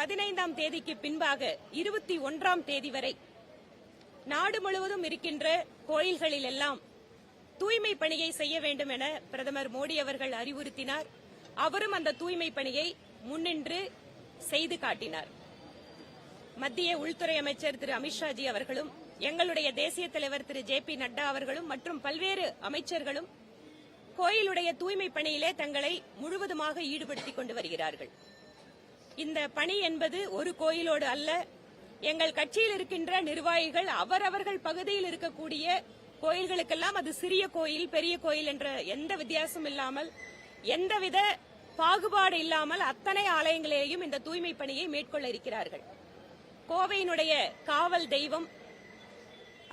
15ஆம் தேதிக்கு பின்பாக 21ஆம் தேதி வரை நாடு முழுவதும் இருக்கின்ற கோயில்களில் எல்லாம் தூய்மை பணியை செய்ய வேண்டும் என பிரதமர் மோடி அவர்கள் அறிவுறுத்தினார். அவரும் அந்த தூய்மை பணியை முன்னின்று செய்து காட்டினார். மத்திய உள்துறை அமைச்சர் திரு அமித்ஷாஜி அவர்களும் எங்களுடைய தேசிய தலைவர் திரு ஜே.பி. நட்டா அவர்களும் மற்றும் பல்வேறு அமைச்சர்களும் கோயிலுடைய தூய்மை பணியிலே தங்களை முழுவதுமாக ஈடுபடுத்திக் கொண்டு வருகிறார்கள். இந்த பணி என்பது ஒரு கோயிலோடு அல்ல. எங்கள் கட்சியில் இருக்கின்ற நிர்வாகிகள் அவரவர்கள் பகுதியில் இருக்கக்கூடிய கோயில்களுக்கெல்லாம் அது சிறிய கோயில் பெரிய கோயில் என்ற எந்த வித்தியாசம் இல்லாமல் எந்தவித பாகுபாடு இல்லாமல் அத்தனை ஆலயங்களிலேயும் இந்த தூய்மை பணியை மேற்கொள்ள இருக்கிறார்கள். கோவையினுடைய காவல் தெய்வம்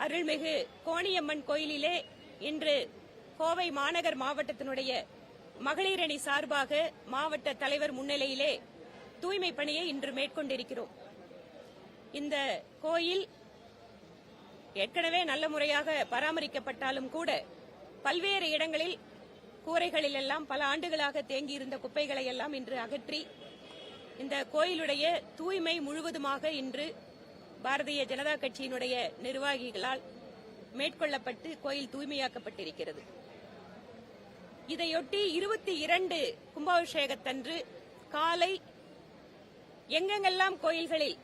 அருள்மிகு கோணியம்மன் கோயிலிலே இன்று கோவை மாநகர் மாவட்டத்தினுடைய மகளிர் அணி சார்பாக மாவட்ட தலைவர் முன்னிலையிலே தூய்மை பணியை இன்று மேற்கொண்டிருக்கிறோம். இந்த கோயில் ஏற்கனவே நல்ல முறையாக பராமரிக்கப்பட்டாலும் கூட பல்வேறு இடங்களில் கூரைகளில் எல்லாம் பல ஆண்டுகளாக தேங்கியிருந்த குப்பைகளை எல்லாம் இன்று அகற்றி இந்த கோயிலுடைய தூய்மை முழுவதுமாக இன்று பாரதிய ஜனதா கட்சியினுடைய நிர்வாகிகளால் மேற்கொள்ளப்பட்டு கோயில் தூய்மையாக்கப்பட்டிருக்கிறது. இதையொட்டி 22 கும்பாபிஷேகத்தன்று காலை எங்கெங்கெல்லாம் கோயில்களில்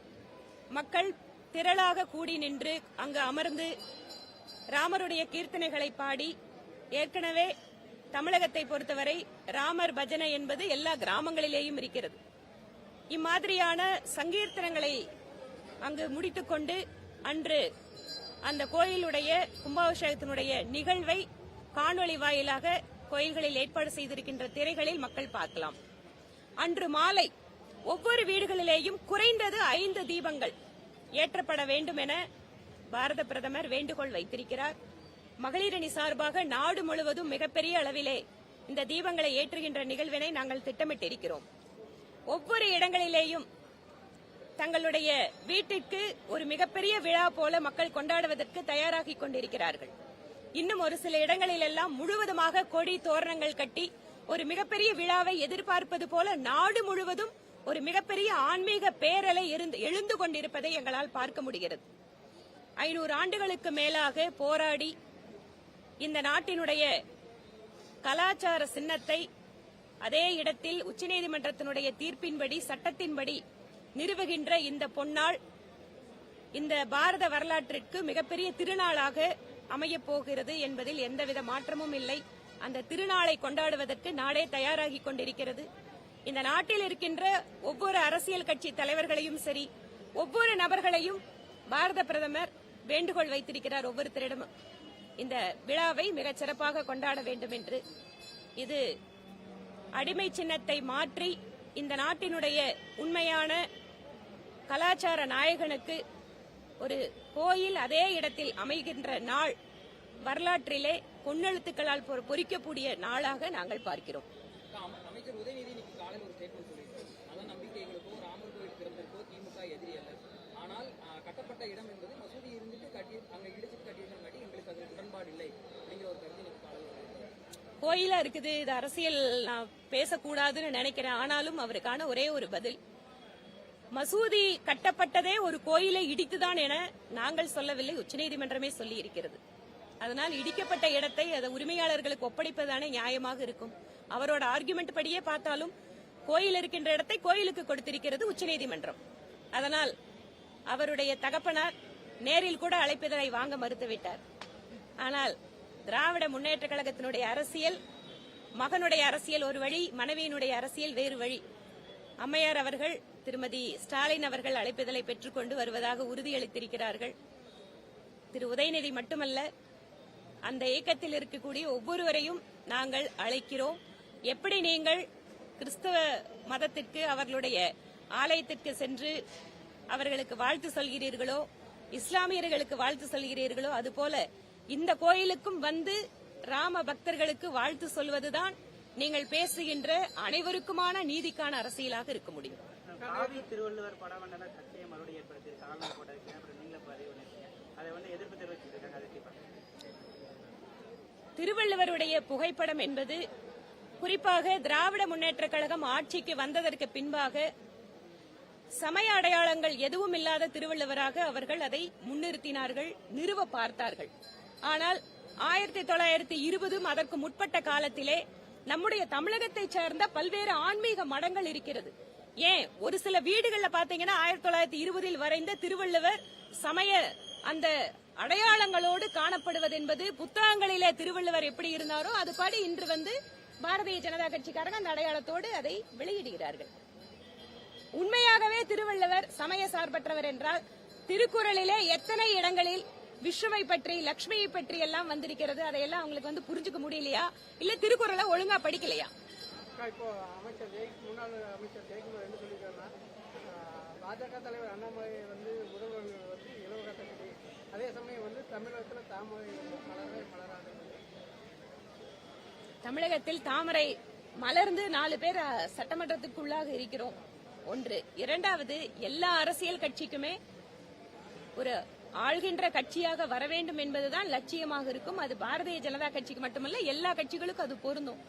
மக்கள் திரளாக கூடி நின்று அங்கு அமர்ந்து ராமருடைய கீர்த்தனைகளை பாடி, ஏற்கனவே தமிழகத்தை பொறுத்தவரை ராமர் பஜனை என்பது எல்லா கிராமங்களிலேயும் இருக்கிறது. இம்மாதிரியான சங்கீர்த்தனங்களை அங்கு முடித்துக்கொண்டு அன்று அந்த கோயிலுடைய கும்பாபிஷேகத்தினுடைய நிகழ்வை காணொலி வாயிலாக கோயில்களில் ஏற்பாடு செய்திருக்கின்ற திரைகளில் மக்கள் பார்க்கலாம். அன்று மாலை ஒவ்வொரு வீடுகளிலேயும் குறைந்தது 5 தீபங்கள் ஏற்றப்பட வேண்டும் என பாரத பிரதமர் வேண்டுகோள் வைத்திருக்கிறார். மகளிர் அணி சார்பாக நாடு முழுவதும் மிகப்பெரிய அளவிலே இந்த தீபங்களை ஏற்றுகின்ற நிகழ்வினை நாங்கள் திட்டமிட்டிருக்கிறோம். ஒவ்வொரு இடங்களிலேயும் தங்களுடைய வீட்டிற்கு ஒரு மிகப்பெரிய விழா போல மக்கள் கொண்டாடுவதற்கு தயாராகிக் கொண்டிருக்கிறார்கள். இன்னும் ஒரு சில இடங்களில் எல்லாம் முழுவதுமாக கொடி தோரணங்கள் கட்டி ஒரு மிகப்பெரிய விழாவை எதிர்பார்ப்பது போல நாடு முழுவதும் ஒரு மிகப்பெரிய ஆன்மீக பேரலை எழுந்து கொண்டிருப்பதை எங்களால் பார்க்க முடிகிறது. 500 ஆண்டுகளுக்கு மேலாக போராடி இந்த நாட்டினுடைய கலாச்சார சின்னத்தை அதே இடத்தில் உச்சநீதிமன்றத்தினுடைய தீர்ப்பின்படி சட்டத்தின்படி நிறுவுகின்ற இந்த பொன்னாள் இந்த பாரத வரலாற்றிற்கு மிகப்பெரிய திருநாளாக அமையப் போகிறது என்பதில் எந்தவித மாற்றமும் இல்லை. அந்த திருநாளை கொண்டாடுவதற்கு நாடே தயாராகிக் கொண்டிருக்கிறது. இந்த நாட்டில் இருக்கின்ற ஒவ்வொரு அரசியல் கட்சி தலைவர்களையும் சரி, ஒவ்வொரு நபர்களையும் பாரத பிரதமர் வேண்டுகோள் வைத்திருக்கிறார். ஒவ்வொருத்தரிடமும் இந்த விழாவை மிகச் சிறப்பாக கொண்டாட வேண்டும் என்று. இது அடிமை சின்னத்தை மாற்றி இந்த நாட்டினுடைய உண்மையான கலாச்சார நாயகனுக்கு ஒரு கோயில் அதே இடத்தில் அமைகின்ற நாள் வரலாற்றிலே பொன்னெழுத்துக்களால் பொறிக்கக்கூடிய நாளாக நாங்கள் பார்க்கிறோம். அமைச்சர் உதயநிதி இன்னைக்கு காலையில் ஒரு ஸ்டேட்மெண்ட் சொல்லியிருக்காரு. மத நம்பிக்கைகளுக்கோ ராமர் கோயில் திறந்திருக்கோ திமுக எதிரி அல்ல. ஆனால் கட்டப்பட்ட இடம் என்பது மசூதி இருந்துட்டு அங்க இடிச்சிட்டு கட்டியிருக்காட்டி எங்களுக்கு அது உடன்பாடு இல்லை அப்படிங்கிற ஒரு கருத்து இன்னைக்கு காலையில். கோயிலா இருக்குது, இது அரசியல் நான் பேசக்கூடாதுன்னு நினைக்கிறேன். ஆனாலும் அவருக்கான ஒரே ஒரு பதில், மசூதி கட்டப்பட்டதே ஒரு கோயிலை இடித்துதான் என நாங்கள் சொல்லவில்லை, உச்சநீதிமன்றமே சொல்லி இருக்கிறது. அதனால் இடிக்கப்பட்ட இடத்தை அது உரிமையாளர்களுக்கு ஒப்படைப்பதானே நியாயமாக இருக்கும். அவரோட ஆர்குமெண்ட் படியே பார்த்தாலும் கோயில் இருக்கின்ற இடத்தை கோயிலுக்கு கொடுத்திருக்கிறது உச்சநீதிமன்றம். அதனால் அவருடைய தகப்பனார் நேரில் கூட அழைப்பதை வாங்க மறுத்துவிட்டார். ஆனால் திராவிட முன்னேற்ற கழகத்தினுடைய அரசியல், மகனுடைய அரசியல் ஒரு வழி, மனைவியினுடைய அரசியல் வேறு வழி. அம்மையார் அவர்கள் திருமதி ஸ்டாலின் அவர்கள் அழைப்புதலை பெற்றுக் கொண்டு வருவதாக உறுதியளித்திருக்கிறார்கள். திரு உதயநிதி மட்டுமல்ல, அந்த இயக்கத்தில் இருக்கக்கூடிய ஒவ்வொருவரையும் நாங்கள் அழைக்கிறோம். எப்படி நீங்கள் கிறிஸ்தவ மதத்திற்கு அவர்களுடைய ஆலயத்திற்கு சென்று அவர்களுக்கு வாழ்த்து சொல்கிறீர்களோ, இஸ்லாமியர்களுக்கு வாழ்த்து சொல்கிறீர்களோ, அதுபோல இந்த கோயிலுக்கும் வந்து ராம பக்தர்களுக்கு வாழ்த்து சொல்வதுதான் நீங்கள் பேசுகின்ற அனைவருக்குமான நீதிக்கான அரசியலாக இருக்க முடியும். திருவள்ளுவர் படவண்டன சர்ச்சையை மறுபடியும் எதிர்ப்பு தெரிவிச்சிருக்காங்க. திருவள்ளுவருடைய புகைப்படம் என்பது குறிப்பாக திராவிட முன்னேற்ற கழகம் ஆட்சிக்கு வந்ததற்கு பின்பாக சமய அடையாளங்கள் எதுவும் இல்லாத திருவள்ளுவராக அவர்கள் அதை முன்னிறுத்தினார்கள், நிறுவ பார்த்தார்கள். ஆனால் 1920 அதற்கு முற்பட்ட காலத்திலே நம்முடைய தமிழகத்தைச் சேர்ந்த பல்வேறு ஆன்மீக மடங்கள் இருக்கிறது. ஏன் ஒரு சில வீடுகள்ல பாத்தீங்கன்னா 1920 வரைந்த திருவள்ளுவர் சமய அந்த அடையாளங்களோடு காணப்படுவது என்பது புத்தகங்களிலே திருவள்ளுவர் எப்படி இருந்தாரோ அதுபடி இன்று பாரதிய ஜனதா கட்சிக்காரங்க அந்த அடையாளத்தோடு அதை வெளியிடுகிறார்கள். உண்மையாகவே திருவள்ளுவர் சமய சார்பற்றவர் என்றால் திருக்குறளிலே எத்தனை இடங்களில் விஷ்ணுவை பற்றி லட்சுமியை பற்றி எல்லாம் வந்திருக்கிறது, அதையெல்லாம் அவங்களுக்கு புரிஞ்சுக்க முடியலையா, இல்ல திருக்குறளை ஒழுங்கா படிக்கலையா? இப்போ முன்னாள் அமைச்சர் ஜெயக்குமார் என்ன சொல்லியிருக்காருன்னா, பாஜக தலைவர் அண்ணாமலை முதல்வர் இலவ கட்டணி, அதே சமயம் தமிழகத்தில் தாமரை மலராது. தமிழகத்தில் தாமரை மலர்ந்து 4 பேர் சட்டமன்றத்துக்குள்ளாக இருக்கிறோம். ஒன்று. இரண்டாவது, எல்லா அரசியல் கட்சிக்குமே ஒரு ஆள்கின்ற கட்சியாக வர வேண்டும் என்பதுதான் லட்சியமாக இருக்கும். அது பாரதிய ஜனதா கட்சிக்கு மட்டுமல்ல, எல்லா கட்சிகளுக்கும் அது பொருந்தும்.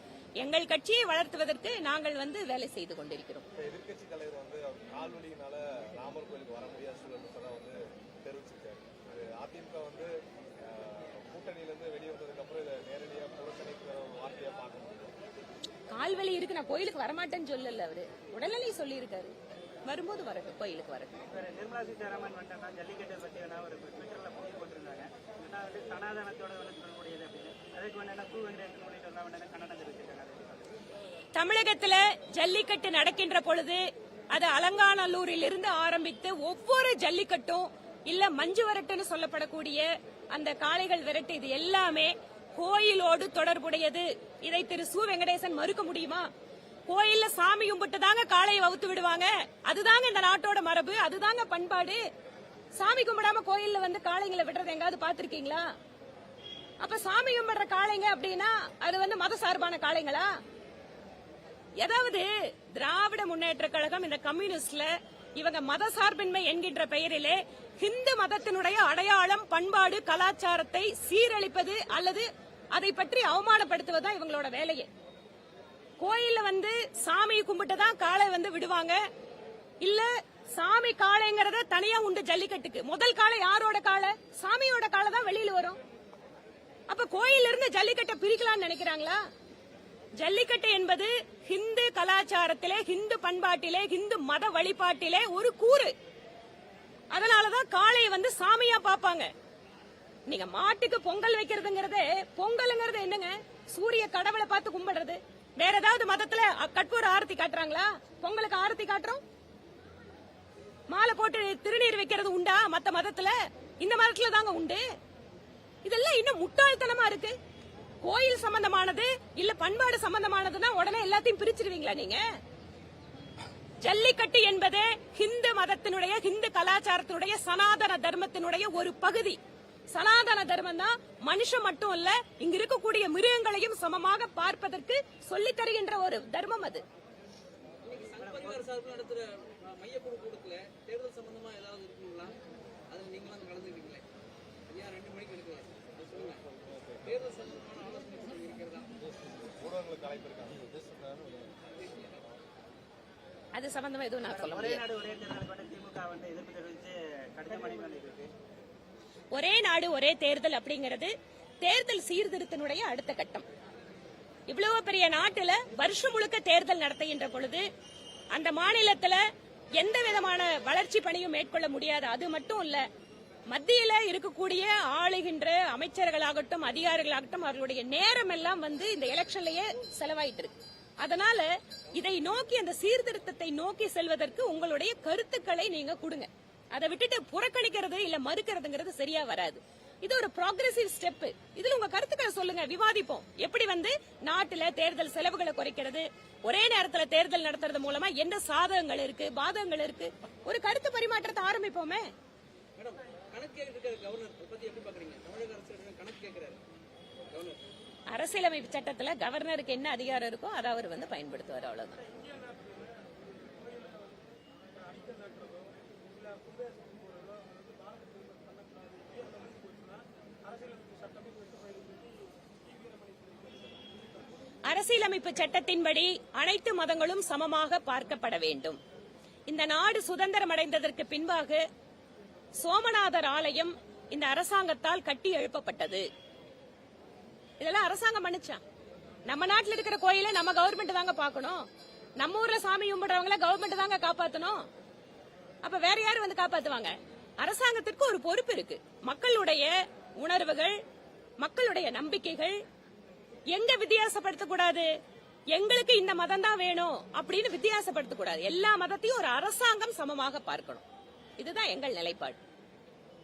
எங்கள் கட்சியை வளர்த்துவதற்கு நாங்கள் வேலை செய்து கொண்டிருக்கிறோம். எதிர்கட்சி தலைவர் கால்வலியினால ராமர் கோயிலுக்கு வர முடியாத சூழல் தெரிவிச்சிருக்காரு. அதிமுக கூட்டணியிலிருந்து வெளியே வந்ததுக்கு அப்புறம் இதை நேரடியாக புறக்கணிக்கிற வார்த்தையா பார்க்க முடியும். கால்வலி இருக்கு, நான் கோயிலுக்கு வரமாட்டேன்னு சொல்லல, அவரு உடல்நிலை சொல்லி இருக்காரு. வரும்போது வரட்டும், கோயிலுக்கு வரட்டும். நிர்மலா சீதாராமன் ஜல்லிக்கட்டை பத்தி ஒரு ட்விட்டர்ல போஸ்ட் போட்டிருந்தாங்க. சனாதனத்தோட தொடர்புடையது அப்படின்னு. அதுக்கு கு வெங்கடேசன் உள்ளிட்ட கண்டனம் தெரிவிச்சிருக்காங்க. தமிழகத்துல ஜல்லிக்கட்டு நடக்கின்ற பொழுது அது அலங்காநல்லூரில் இருந்து ஆரம்பித்து ஒவ்வொரு ஜல்லிக்கட்டும் இல்ல மஞ்சு விரட்டுன்னு சொல்லப்படக்கூடிய அந்த காளைகள் விரட்டு, இது எல்லாமே கோயிலோடு தொடர்புடையது. இதை திரு சு வெங்கடேசன் மறுக்க முடியுமா? கோயில்ல சாமி கும்பிட்டு தாங்க காளையை வகுத்து விடுவாங்க. அதுதாங்க இந்த நாட்டோட மரபு, அதுதாங்க பண்பாடு. சாமி கும்பிடாம கோயில்ல காளைங்களை விடுறது எங்காவது பாத்திருக்கீங்களா? அப்ப சாமி கும்பிடுற காளைங்க அப்படின்னா அது மத சார்பான காளைங்களா? ஏதாவது திராவிட முன்னேற்ற கழகம் இந்த கம்யூனிஸ்ட்ல இவங்க மத சார்பின்மை என்கின்ற பெயரிலே ஹிந்து மதத்தினுடைய அடையாளம், பண்பாடு, கலாச்சாரத்தை சீரழிப்பது அல்லது அதை பற்றி அவமானப்படுத்துவதுதான் இவங்களோட வேலையே. கோயில்ல சாமி கும்பிட்டுதான் காளை விடுவாங்க. இல்ல சாமி காளைங்கிறத தனியா உண்டு ஜல்லிக்கட்டுக்கு. முதல் காளை யாரோட காளை? சாமியோட காளை தான் வெளியில வரும். அப்ப கோயில இருந்து ஜல்லிக்கட்டை பிரிக்கலாம்னு நினைக்கிறாங்களா? ஜல்லிக்கட்டு என்பது ஹிந்து கலாச்சாரத்திலே, ஹிந்து பண்பாட்டிலே, ஹிந்து மத வழிபாட்டிலே ஒரு கூறு. அதனாலதான் காளையை சாமியா பாப்பாங்க. நீங்க மாட்டுக்கு பொங்கல் வைக்கிறதுங்கிறது, பொங்கல்ங்கிறது என்னங்க? சூரிய கடவுளை பார்த்து கும்பிடுறது. வேற ஏதாவது மதத்துல கற்பூர ஆரத்தி காட்டுறாங்களா? பொங்கலுக்கு ஆரத்தி காட்டுறோம். மாலை போட்டு திருநீர் வைக்கிறது உண்டா மத்த மதத்துல? இந்த மதத்துல தாங்க உண்டு. இதெல்லாம் இன்னும் முட்டாள்தனமா இருக்கு. கோயில் சம்பந்தமானது இல்ல பண்பாடு சம்பந்தமானதுன்னா உடனே எல்லாத்தையும் பிரிச்சிருவீங்களா நீங்க? ஜல்லிக்கட்டு என்பது ஹிந்து மதத்தினுடைய, ஹிந்து கலாச்சாரத்தினுடைய, சனாதன தர்மத்தினுடைய ஒரு பகுதி. சனாதன தர்மம் தான் மனுஷன் மட்டும் இல்ல, இங்க இருக்கக்கூடிய மிருகங்களையும் சமமாக பார்ப்பதற்கு சொல்லி தருகின்ற ஒரு தர்மம் அது. சங்கப்பரிவார் சார்பில் நடத்துற மையக்குழு கூட்டத்துல தேர்தல் சம்பந்தமா ஏதாவது இருக்குங்களா? அதுல நீங்களும் கலந்துக்கிட்டீங்களே, 2 மணிக்கு எடுக்கல, அது சொல்லுங்க. தேர்தல் சம்பந்தமான ஆலோசனை இருக்கிறதா? ஊடகங்களுக்கு அழைப்பு இருக்காங்க. அது சம்பந்தமா எதுவும் நான் சொல்ல ஒரே முடியாது. நாடு ஒரே தேர்தல் திமுக எதிர்ப்பு தெரிவித்து கடிதம் அனுப்பியிருக்கு. ஒரே நாடு ஒரே தேர்தல் அப்படிங்கிறது தேர்தல் சீர்திருத்தனுடைய அடுத்த கட்டம். இவ்வளவு பெரிய நாட்டுல வருஷம் முழுக்க தேர்தல் நடத்துகின்ற பொழுது அந்த மாநிலத்துல எந்த விதமான வளர்ச்சி பணியும் மேற்கொள்ள முடியாது. அது மட்டும் இல்ல, மத்தியில இருக்கக்கூடிய ஆளுகின்ற அமைச்சர்களாகட்டும், அதிகாரிகளாகட்டும், அவர்களுடைய நேரம் எல்லாம் இந்த எலெக்ஷன்லயே செலவாயிட்டு இருக்கு. அதனால இதை நோக்கி, அந்த சீர்திருத்தத்தை நோக்கி செல்வதற்கு உங்களுடைய கருத்துக்களை நீங்க கொடுங்க. அதை விட்டுட்டு புறக்கணிக்கிறது இல்ல மறுக்கிறதுங்கிறது சரியா வராது. இது ஒரு ப்ராக்ரெசிவ் ஸ்டெப். இதுல உங்க கருத்துக்களை சொல்லுங்க, விவாதிப்போம். எப்படி நாட்டுல தேர்தல் செலவுகளை குறைக்கிறது, ஒரே நேரத்துல தேர்தல் நடத்துறது மூலமா என்ன சாதகங்கள் இருக்கு, பாதகங்கள் இருக்கு, ஒரு கருத்து பரிமாற்றத்தை ஆரம்பிப்போமே. மேடம், கணக்கு கேட்கிற கவர்னர் பத்தி எப்படி பாக்குறீங்க? தமிழக அரசு கணக்கு கேட்கிறாரு கவர்னர். அரசியலமைப்பு சட்டத்துல கவர்னருக்கு என்ன அதிகாரம் இருக்கோ அதை அவர் பயன்படுத்துவார், அவ்வளவுதான். அரசியலமைப்பு சட்டத்தின்படி அனைத்து மதங்களும் சமமாக பார்க்கப்பட வேண்டும். இந்த நாடு சுதந்திரம் அடைந்ததற்கு பின்பாக சோமநாதர் ஆலயம் இந்த அரசாங்கத்தால் கட்டி எழுப்பப்பட்டது. இதெல்லாம் அரசாங்கம் பண்ணுச்சா? நம்ம நாட்டில் இருக்கிற கோயிலை நம்ம கவர்மெண்ட் தாங்க பார்க்கணும். நம்ம ஊர்ல சாமி கும்பிடுறவங்கள கவர்மெண்ட் தாங்க காப்பாற்றணும். அப்ப வேற யாரு வந்து காப்பாத்துவாங்க? அரசாங்கத்திற்கு ஒரு பொறுப்பு இருக்கு. மக்களுடைய உணர்வுகள், மக்களுடைய நம்பிக்கைகள் எங்க வித்தியாசப்படுத்தக்கூடாது. எங்களுக்கு இந்த மதம் தான் வேணும் அப்படின்னு வித்தியாசப்படுத்தக்கூடாது. எல்லா மதத்தையும் ஒரு அரசாங்கம் சமமாக பார்க்கணும். இதுதான் எங்கள் நிலைப்பாடு.